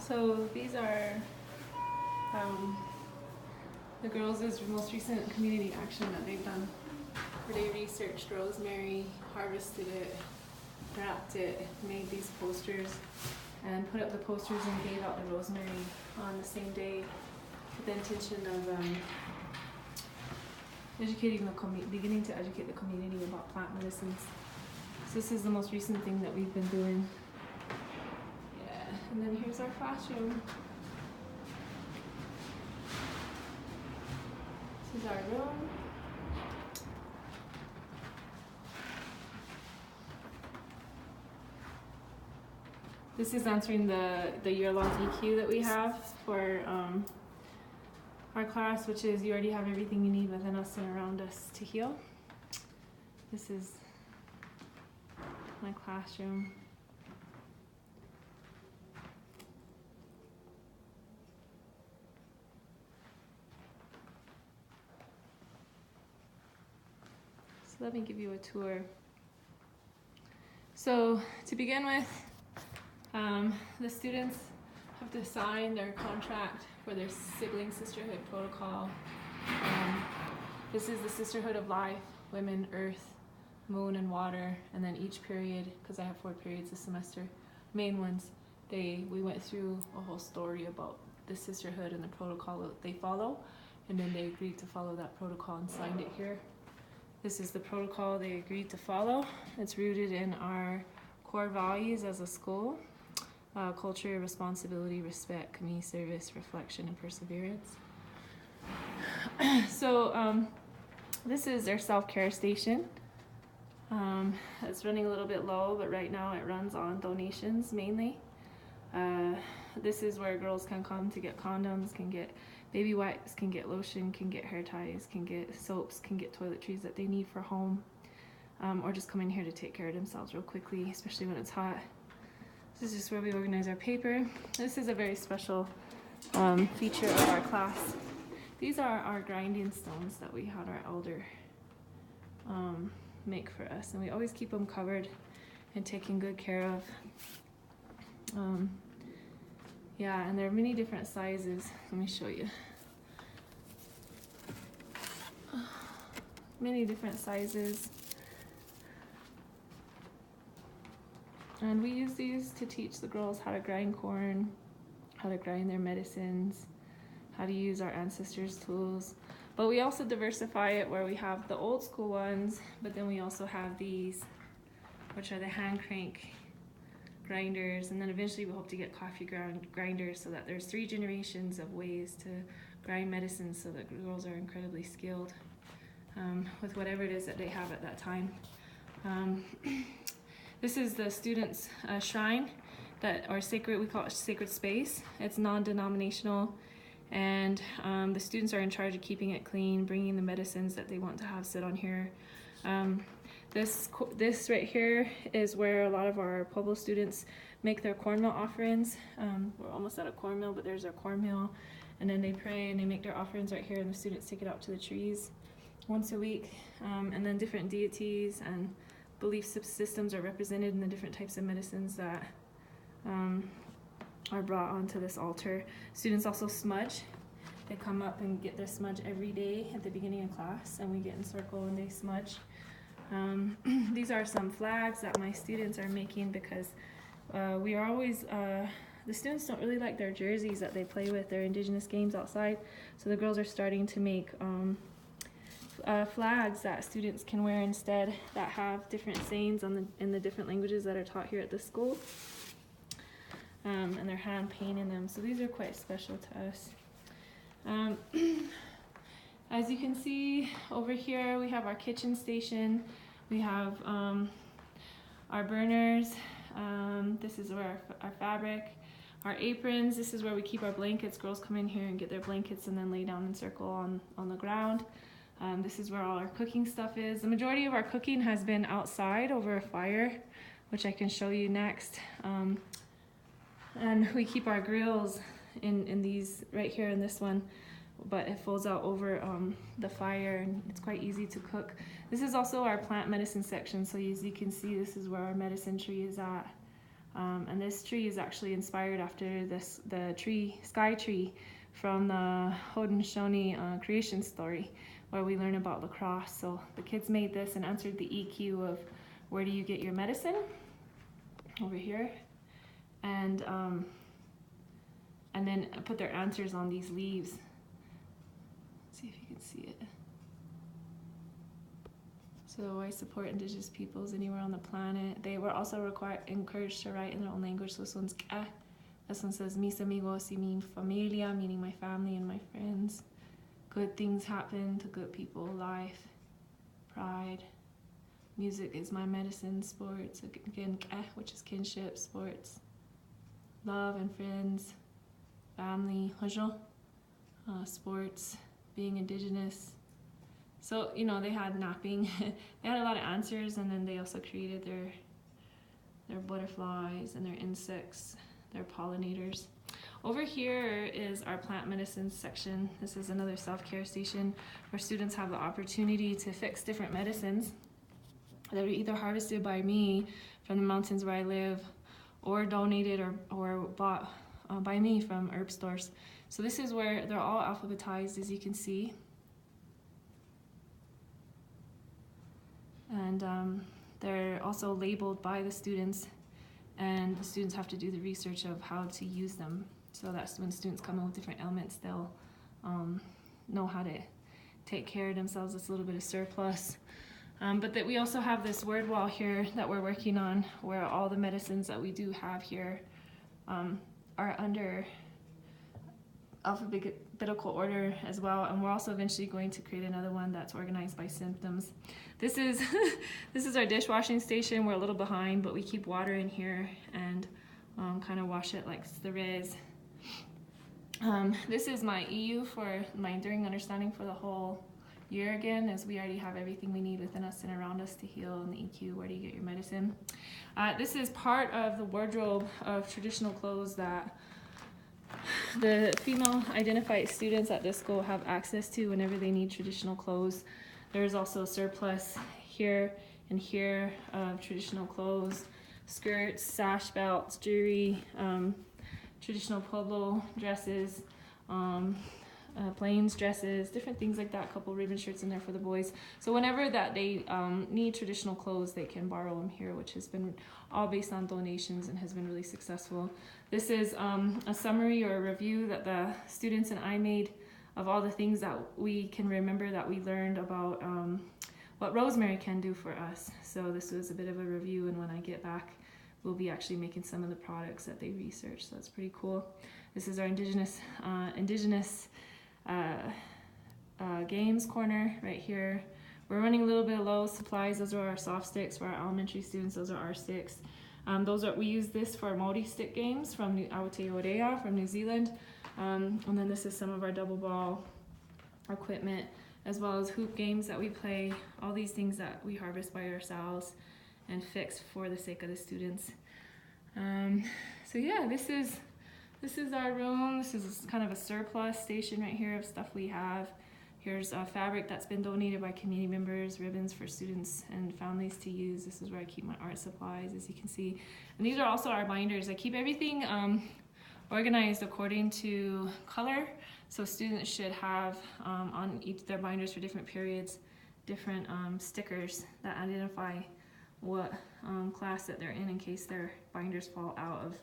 So these are the girls' most recent community action that they've done, where they researched rosemary, harvested it, wrapped it, made these posters, and put up the posters and gave out the rosemary on the same day with the intention of beginning to educate the community about plant medicines. So this is the most recent thing that we've been doing. Yeah, and then here's our classroom. This is our room. This is answering the year-long EQ that we have for our class, which is you already have everything you need within us and around us to heal. This is my classroom. So let me give you a tour. So to begin with, the students have to sign their contract for their sibling sisterhood protocol. This is the sisterhood of life, women, earth, moon, and water. And then each period, because I have 4 periods this semester, main ones, we went through a whole story about the sisterhood and the protocol that they follow. And then they agreed to follow that protocol and signed it here. This is the protocol they agreed to follow. It's rooted in our core values as a school. Culture, responsibility, respect, community service, reflection, and perseverance. So this is their self-care station. It's running a little bit low, but right now it runs on donations mainly. This is where girls can come to get condoms, can get baby wipes, can get lotion, can get hair ties, can get soaps, can get toiletries that they need for home, or just come in here to take care of themselves real quickly, especially when it's hot. This is just where we organize our paper. This is a very special feature of our class. These are our grinding stones that we had our elder make for us, and we always keep them covered and taken good care of. Yeah, and there are many different sizes. Let me show you. Many different sizes. And we use these to teach the girls how to grind corn, how to grind their medicines, how to use our ancestors' tools. But we also diversify it where we have the old school ones, but then we also have these, which are the hand crank grinders, and then eventually we hope to get coffee grinders, so that there's 3 generations of ways to grind medicines, so that girls are incredibly skilled with whatever it is that they have at that time. This is the students' shrine, or sacred, we call it sacred space. It's non-denominational, and the students are in charge of keeping it clean, bringing the medicines that they want to have sit on here. This right here is where a lot of our Pueblo students make their cornmeal offerings. We're almost at a cornmeal, but there's our cornmeal. And then they pray and they make their offerings right here, and the students take it out to the trees once a week. And then different deities and belief systems are represented in the different types of medicines that are brought onto this altar. Students also smudge. They come up and get their smudge every day at the beginning of class, and we get in circle and they smudge. These are some flags that my students are making, because we are always, the students don't really like their jerseys that they play with, their indigenous games outside, so the girls are starting to make flags that students can wear instead, that have different sayings in the different languages that are taught here at the school, and they're hand painting them, so these are quite special to us. As you can see over here, we have our kitchen station, we have our burners, this is where our fabric, our aprons, this is where we keep our blankets. Girls come in here and get their blankets and then lay down in circle on the ground. This is where all our cooking stuff is. The majority of our cooking has been outside over a fire, which I can show you next. And we keep our grills in these right here in this one, but it folds out over the fire, and it's quite easy to cook. This is also our plant medicine section, so as you can see, this is where our medicine tree is at. And this tree is actually inspired after the sky tree from the Haudenosaunee creation story, where we learn about lacrosse. So the kids made this and answered the EQ of where do you get your medicine over here, and then put their answers on these leaves. Let's see if you can see it. So I support Indigenous peoples anywhere on the planet. They were also encouraged to write in their own language. So this one's K'e. This one says mis amigos y mi familia, meaning my family and my friends. Good things happen to good people. Life, pride. Music is my medicine. Sports, again K'e, which is kinship. Sports, love and friends, family, hojo, sports, being Indigenous. So, you know, they had napping. They had a lot of answers, and then they also created their butterflies and their insects, their pollinators. Over here is our plant medicine section. This is another self-care station where students have the opportunity to fix different medicines that are either harvested by me from the mountains where I live, or donated or bought by me from herb stores. So this is where they're all alphabetized, as you can see. And they're also labeled by the students, and the students have to do the research of how to use them. So that's when students come in with different ailments, they'll know how to take care of themselves. It's a little bit of surplus. But that we also have this word wall here that we're working on, where all the medicines that we do have here are under alphabetical order as well, and we're also eventually going to create another one that's organized by symptoms. This is this is our dishwashing station. We're a little behind, but we keep water in here and kind of wash it like the res. This is my EU for my enduring understanding for the whole year again, as we already have everything we need within us and around us to heal, and the EQ, where do you get your medicine. This is part of the wardrobe of traditional clothes that the female identified students at this school have access to whenever they need traditional clothes. There's also surplus here and here of traditional clothes, skirts, sash belts, jewelry, traditional pueblo dresses, plains dresses, different things like that. A couple ribbon shirts in there for the boys. So whenever that they need traditional clothes, they can borrow them here, which has been all based on donations and has been really successful. This is a summary or a review that the students and I made of all the things that we can remember that we learned about what rosemary can do for us. So this was a bit of a review, and when I get back, we'll be actually making some of the products that they researched. So that's pretty cool. This is our Indigenous games corner right here. We're running a little bit low supplies. Those are our soft sticks for our elementary students. Those are our sticks. We use this for Maori stick games from Aotearoa from New Zealand. And then this is some of our double ball equipment, as well as hoop games that we play. All these things that we harvest by ourselves and fix for the sake of the students. So yeah, this is our room. This is kind of a surplus station right here of stuff we have. Here's fabric that's been donated by community members, ribbons for students and families to use. This is where I keep my art supplies, as you can see. And these are also our binders. I keep everything organized according to color. So students should have on each their binders for different periods, different stickers that identify what class that they're in case their binders fall out of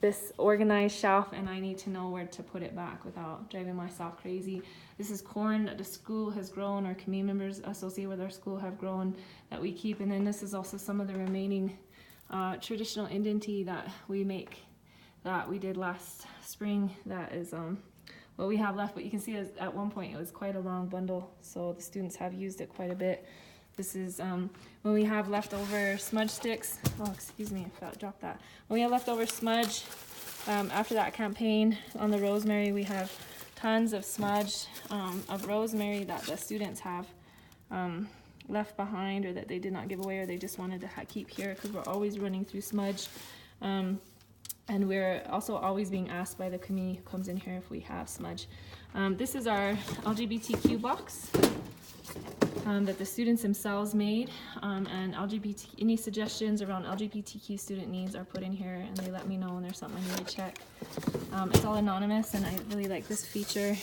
this organized shelf and I need to know where to put it back without driving myself crazy. This is corn that the school has grown, or community members associated with our school have grown, that we keep. And then this is also some of the remaining traditional Indian tea that we make, that we did last spring. That is what we have left, but you can see at one point it was quite a long bundle, so the students have used it quite a bit. This is when we have leftover smudge sticks. Oh, excuse me, I dropped that. When we have leftover smudge, after that campaign on the rosemary, we have tons of smudge of rosemary that the students have left behind, or that they did not give away, or they just wanted to keep here, because we're always running through smudge. And we're also always being asked by the community who comes in here if we have smudge. This is our LGBTQ box. that the students themselves made, and any suggestions around LGBTQ student needs are put in here, and they let me know when there's something I need to check. It's all anonymous, and I really like this feature.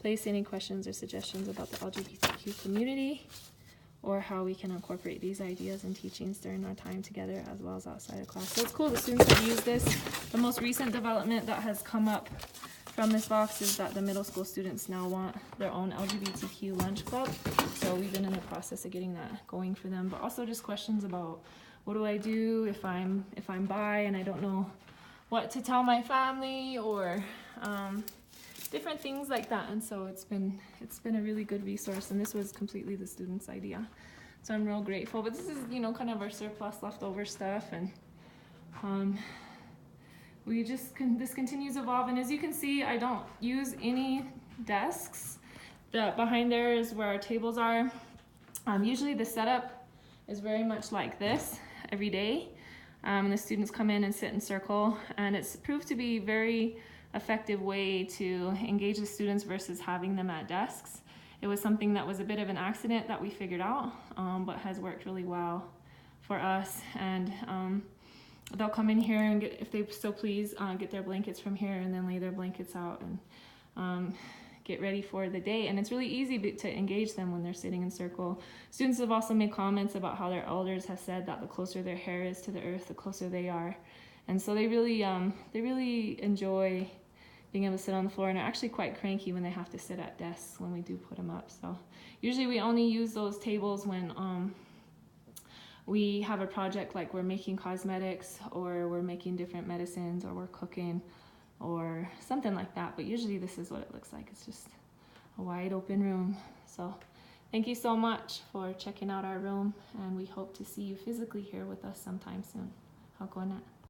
Place any questions or suggestions about the LGBTQ community, or how we can incorporate these ideas and teachings during our time together as well as outside of class. So it's cool, the students have used this. The most recent development that has come up from this box is that the middle school students now want their own LGBTQ lunch club. So we've been in the process of getting that going for them, but also just questions about what do I do if I'm bi and I don't know what to tell my family, or different things like that. And so it's been a really good resource, and this was completely the students' idea. So I'm real grateful. But this is, you know, kind of our surplus leftover stuff, and this continues to evolve. And as you can see, I don't use any desks. Behind there is where our tables are. Usually the setup is very much like this every day. The students come in and sit in circle, and it's proved to be very effective way to engage the students versus having them at desks. It was something that was a bit of an accident that we figured out, but has worked really well for us. And they'll come in here and if they so please, get their blankets from here, and then lay their blankets out and get ready for the day. And it's really easy to engage them when they're sitting in circle. Students have also made comments about how their elders have said that the closer their hair is to the earth, the closer they are. And so they really enjoy being able to sit on the floor, and are actually quite cranky when they have to sit at desks when we do put them up. So usually we only use those tables when we have a project, like we're making cosmetics, or we're making different medicines, or we're cooking, or something like that. But usually this is what it looks like. It's just a wide open room. So thank you so much for checking out our room, and we hope to see you physically here with us sometime soon. How going at?